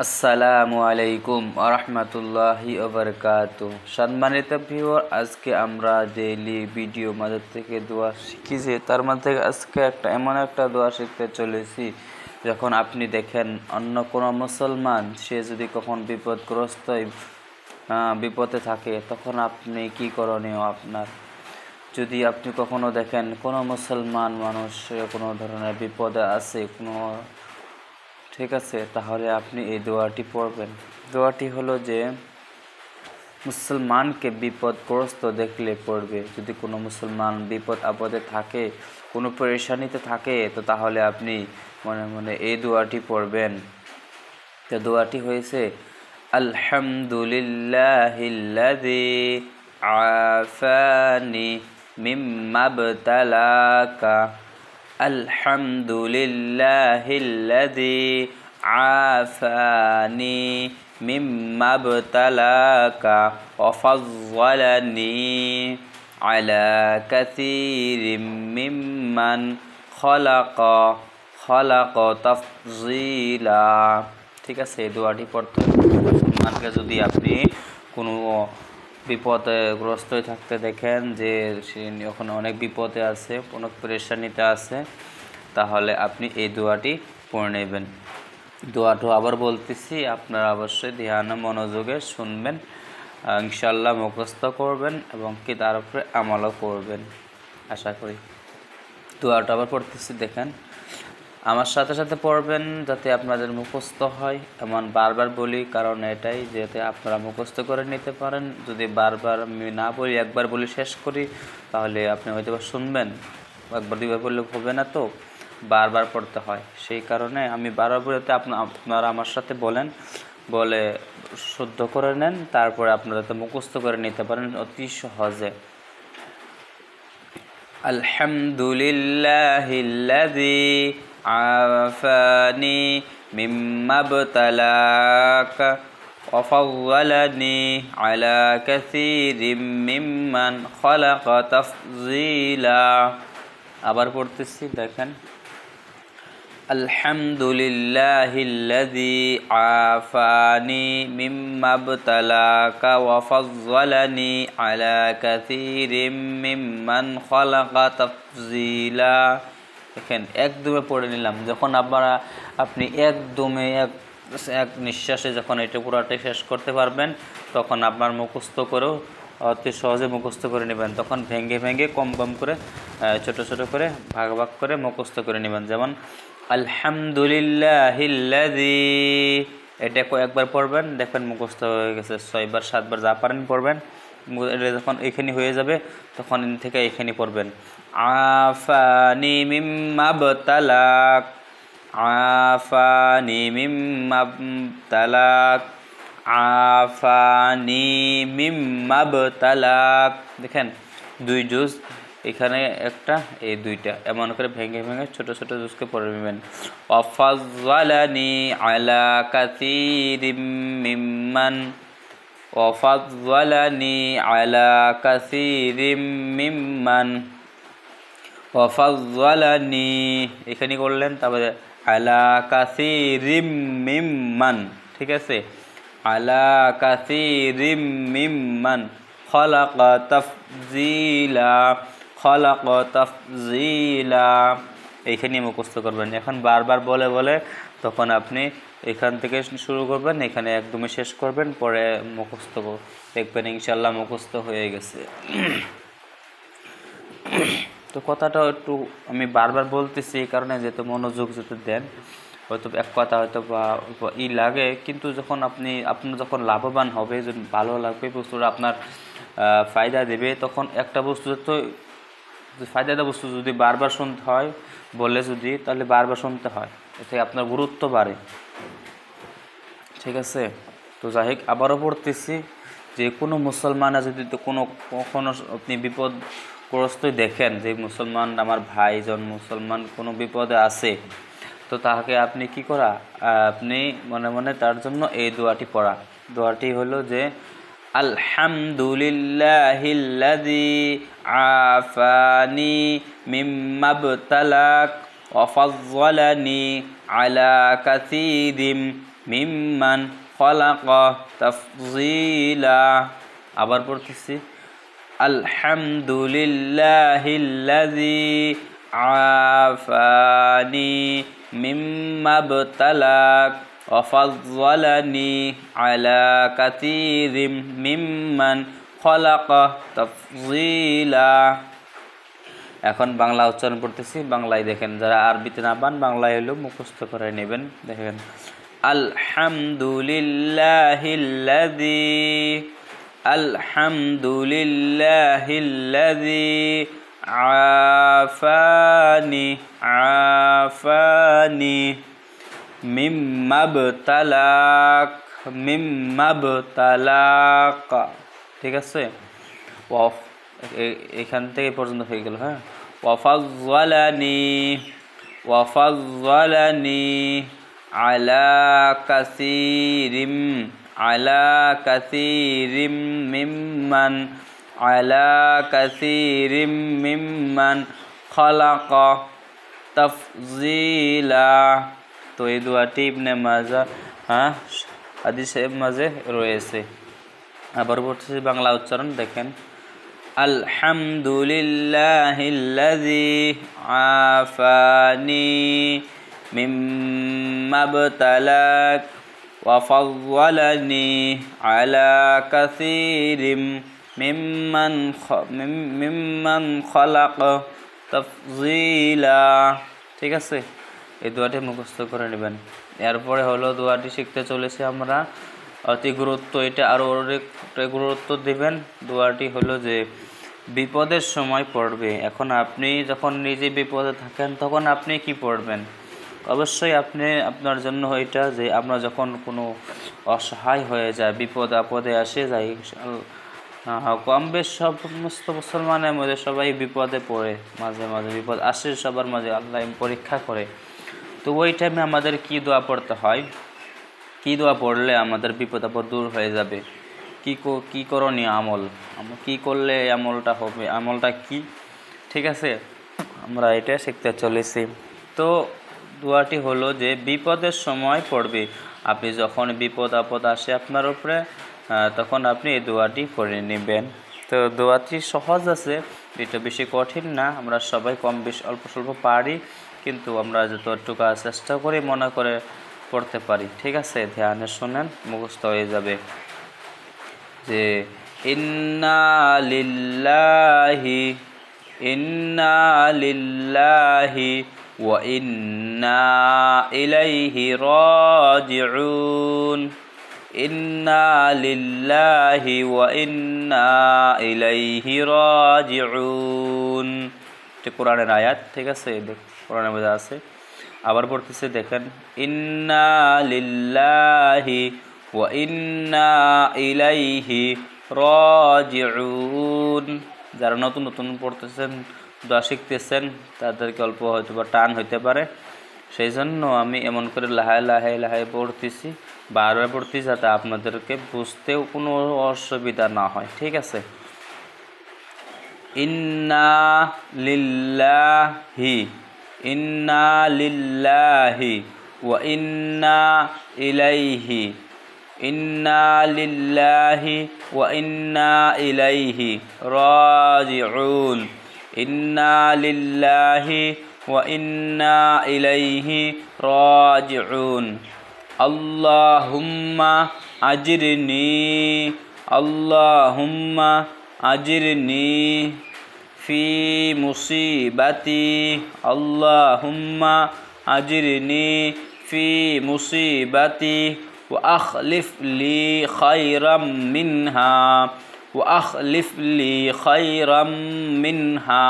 আসসালামু আলাইকুম আরহামাতুল্লাহি ওবারাকাতু। সম্মানিত ভিউয়ার, আজকে আমরা ডেইলি ভিডিও মাঝে থেকে দোয়া শিখেছি, তার মধ্যে আজকে এমন একটা দোয়া শিখতে চলেছি। যখন আপনি দেখেন অন্য কোনো মুসলমান সে যদি কখন বিপদে থাকে, তখন আপনি কি করণীয় আপনার? যদি আপনি কখনো দেখেন কোনো মুসলমান মানুষ কোনো ধরনের বিপদে আছে ঠিক আছে, তাহলে আপনি এই দোয়াটি পড়বেন। দোয়াটি হলো যে মুসলমানকে বিপদগ্রস্ত দেখলে পড়বে। যদি কোনো মুসলমান বিপদ আপদে থাকে, কোনো পরেশানিতে থাকে, তো তাহলে আপনি মনে মনে এই দোয়াটি পড়বেন। তো দোয়াটি হয়েছে, আলহামদুলিল্লাহিল্লাযী আফানি মিম্মা বতালাকা। আলহামদুলিল্লাহিল্লাযী আফানি মিম্মা বতালাকা ওয়া ফাজ্জালানি আলা কাসীরিম মিম্মান খালাকা তাফযীলা। ঠিক আছে, এই দোয়াটি পড়তে মুসলমানকে যদি আপনি কোনো বিপদগ্রস্ত হয়ে থাকতে দেখেন, যে সে ওখানে অনেক বিপদে আছে, কোনো পেরেশানিতে আছে, তাহলে আপনি এই দোয়াটি পড়ে নেবেন। দোয়াটা আবার বলতেছি, আপনারা অবশ্যই ধ্যানে মনোযোগে শুনবেন, ইনশাআল্লাহ মুখস্থ করবেন এবং কি তার উপরে আমলও করবেন আশা করি। দোয়াটা আবার পড়তেছি, দেখেন আমার সাথে সাথে পড়বেন যাতে আপনাদের মুখস্থ হয়। এমন বারবার বলি কারণ এটাই, যাতে আপনারা মুখস্থ করে নিতে পারেন। যদি বারবার আমি না বলি, একবার বলি শেষ করি, তাহলে আপনি হয়তো শুনবেন, একবার দুইবার বললে হবে না, তো বারবার পড়তে হয়। সেই কারণে আমি বারবার বলতে আপনারা আমার সাথে বলে শুদ্ধ করে নেন, তারপরে আপনারা তো মুখস্থ করে নিতে পারেন অতি সহজে। আলহামদুলিল্লাহিল্লাযী আফানি মিম্মা বতালাকা ওয়া ফাজ্জালানি আলা কাসীরিম মিম্মান খালাকা তাফযীলা। আবার পড়তেছি, দেখেন আলহামদুলিল্লাহিল্লাযী আফানি মিম্মা বতালাকা ওয়া ফাজ্জালানি আলা কাসীরিম মিম্মান খালাকা তাফযীলা। দেখেন একদমে পড়ে নিলাম। যখন আপনি একদমে এক নিঃশ্বাসে যখন এটা পুরোটাই শেষ করতে পারবেন, তখন আপনার মুখস্থ করেও অতি সহজে মুখস্থ করে নেবেন। তখন ভেঙে ভেঙে কম কম করে ছোট ছোট করে ভাগ ভাগ করে মুখস্থ করে নেবেন। যেমন আলহামদুলিল্লাহিল্লাযী, এটা কয়েকবার পড়বেন, দেখবেন মুখস্থ হয়ে গেছে। 6 বার 7 বার যা পারেন পড়বেন। এটা যখন এখানে হয়ে যাবে, তখন থেকে এখানে পড়বেন আফানি মিম্মা বতালাক, আফানি মিম্মা বতালাক, আফানি মিম্মা বতালাক। দেখেন দুই জুজ, এখানে একটা, এই দুইটা, এমন করে ভেঙে ভেঙে ছোট ছোট জুজকে পড়ে নেবেন। ওয়া ফাজ্জালানি আলা কাসীরিম মিম্মান, ওয়া ফাজ্জালানি আলা কাসীরিম মিম্মান, ওয়া ফাজ্জালানি এখানে করলেন, তারপরে আলা কাসীরিম মিম্মান, ঠিক আছে, আলা কাসীরিম মিম্মান খালাকা তাফযীলা, খালাকা তাফযীলা। এইখানে মুখস্থ করবেন। এখন বারবার বলে বলে তখন আপনি এখান থেকে শুরু করবেন, এখানে একদমই শেষ করবেন, পরে মুখস্থ দেখবেন ইনশাআল্লাহ মুখস্থ হয়ে গেছে। তো কথাটা একটু আমি বারবার বলতেছি এই কারণে, যেহেতু মনোযোগ যেতে দেন, হয়তো এক কথা হয়তো বা লাগে, কিন্তু যখন আপনার যখন লাভবান হবে, যদি ভালো লাগবে, বস্তুটা আপনার ফায়দা দেবে, তখন একটা বস্তু তো ফায়দাটা বস্তু যদি বারবার শুনতে হয় বলে, তাহলে বারবার শুনতে হয়, এতে আপনার গুরুত্ব বাড়ে। ঠিক আছে, তো যাই হোক আবারও পড়তেছি, যে কোনো মুসলমানের যদি কখনো আপনি বিপদগ্রস্তই দেখেন, যে মুসলমান আমার ভাইজন মুসলমান কোনো বিপদে আছে, তো তাকে আপনি কি করা, আপনি মনে মনে তার জন্য এই দোয়াটি পড়া। দোয়াটি হলো যে আলহামদুলিল্লাহিল্লাযী আফানি মিম্মা বতালাক ওয়া ফাজ্জালানি আলা কাসীরিম মিম্মান খলাকা তাফযীলা। আবার পড়তেছি আলহামদুলিল্লাহিল্লাযী আফানি মিম্মা ইবতালাক ওয়া ফাযযালানি আলা কাসীরিম মিম্মান খলাকা তাফযীলা। এখন বাংলা উচ্চারণ করতেছি, বাংলায় দেখেন, যারা আরবিতে না পান বাংলায় হলেও মুখস্থ করে নেবেন। দেখেন আলহামদুলিল্লাহিল্লাযী, আলহামদুলিল্লাহিল্লাযী আফানি আফানি মিম্মা ইবতালাক মিম্মা ইবতালাক। ঠিক আছে, এখান থেকে পর্যন্ত হয়ে গেল। হ্যাঁ, ওয়াফাজ্জালানি ওয়াফাজ্জালানি আলা কাসীরিম আলা কাসীরিম মিম্মান আলা কাসীরিম মিম্মান খালাকা তাফযীলা। তো এই দোয়াটি ইবনে মাজাহ হাদিসের মাঝে রয়েছে। আবার বলতেছি বাংলা উচ্চারণ, দেখেন আলহামদুলিল্লাহিল্লাযী আফানি মিম্মা ইবতালাক ওয়া ফাযযালানি আলা কাসীরিম মিম্মান খালাকা তাফযীলা। ঠিক আছে, এই দোয়াটি মুখস্থ করে নেবেন। এরপরে হলো দোয়াটি শিখতে চলেছি আমরা, অতি গুরুত্ব, এটা আরও অনেক গুরুত্ব দিবেন। দোয়াটি হলো যে বিপদের সময় পড়বে। এখন আপনি যখন নিজে বিপদে থাকেন তখন আপনি কি পড়বেন? অবশ্যই আপনার জন্য এটা যে আমরা যখন কোনো অসহায় হয়ে যায়, বিপদ আপদে আসে যাই, কম বেশ সমস্ত মুসলমানের মধ্যে সবাই বিপদে পড়ে, মাঝে মাঝে বিপদ আসে সবার মাঝে, আল্লাহ পরীক্ষা করে। তো ওই টাইমে আমাদের কি দোয়া পড়তে হয়, কি দোয়া পড়লে আমাদের বিপদ আপদ দূর হয়ে যাবে, কি করণীয় আমল, কি করলে আমলটা হবে, আমলটা কি? ঠিক আছে, আমরা এটা শিখতে চলেছি। তো দোয়াটি হলো যে বিপদের সময় পড়বে। আপনি যখন বিপদ আপদ আসে আপনার উপরে, তখন আপনি এই দোয়াটি পড়ে নেবেন। তো দোয়াটি সহজ আছে, এটা বেশি কঠিন না, আমরা সবাই কম বেশি অল্প স্বল্প পারি, কিন্তু আমরা যতটুকু চেষ্টা করি মনে করে পড়তে পারি। ঠিক আছে, ধ্যানে শুনেন, মুখস্থ হয়ে যাবে। যে ইন্না লিল্লাহি ওয়া ইন্না ইলাইহি রাজিউন, ইন্না লিল্লাহি ওয়া ইন্না ইলাইহি রাজিউন। এটা কোরআনের আয়াত। ঠিক আছে, কোরআনের মধ্যে আছে। আবার পড়তেছে, দেখেন ইন্না লিল্লাহি ওয়া ইন্না ইলাইহি রাজিউন। যারা নতুন নতুন পড়তেছেন, দোয়া শিখতেছেন, তাদেরকে অল্প হয়তো বা টান হইতে পারে, সেই জন্য আমি এমন করে লাহায় লাহায় লাহায় পড়তেছি, বারবার পড়তেছি, যাতে আপনাদেরকে বুঝতেও কোনো অসুবিধা না হয়। ঠিক আছে, ইন্না লিল্লাহি ইন্না লিল্লাহি ওয়া ইন্না ইলাইহি, ইন্না লিল্লাহি ওয়া ইন্না ইলাইহি রাজিউন, ইন্না লিল্লাহি ওয়া ইন্না ইলাইহি রাজিউন। আল্লাহুম্মা আজিরনি আল্লাহুম্মা আজিরনি ফি মুসিবাতি, আল্লাহুম্মা আজিরনি ফি মুসিবাতি ওয়া আখলিফ লি খায়রাম মিনহা ওয়া আখলিফ লি খায়রাম মিনহা।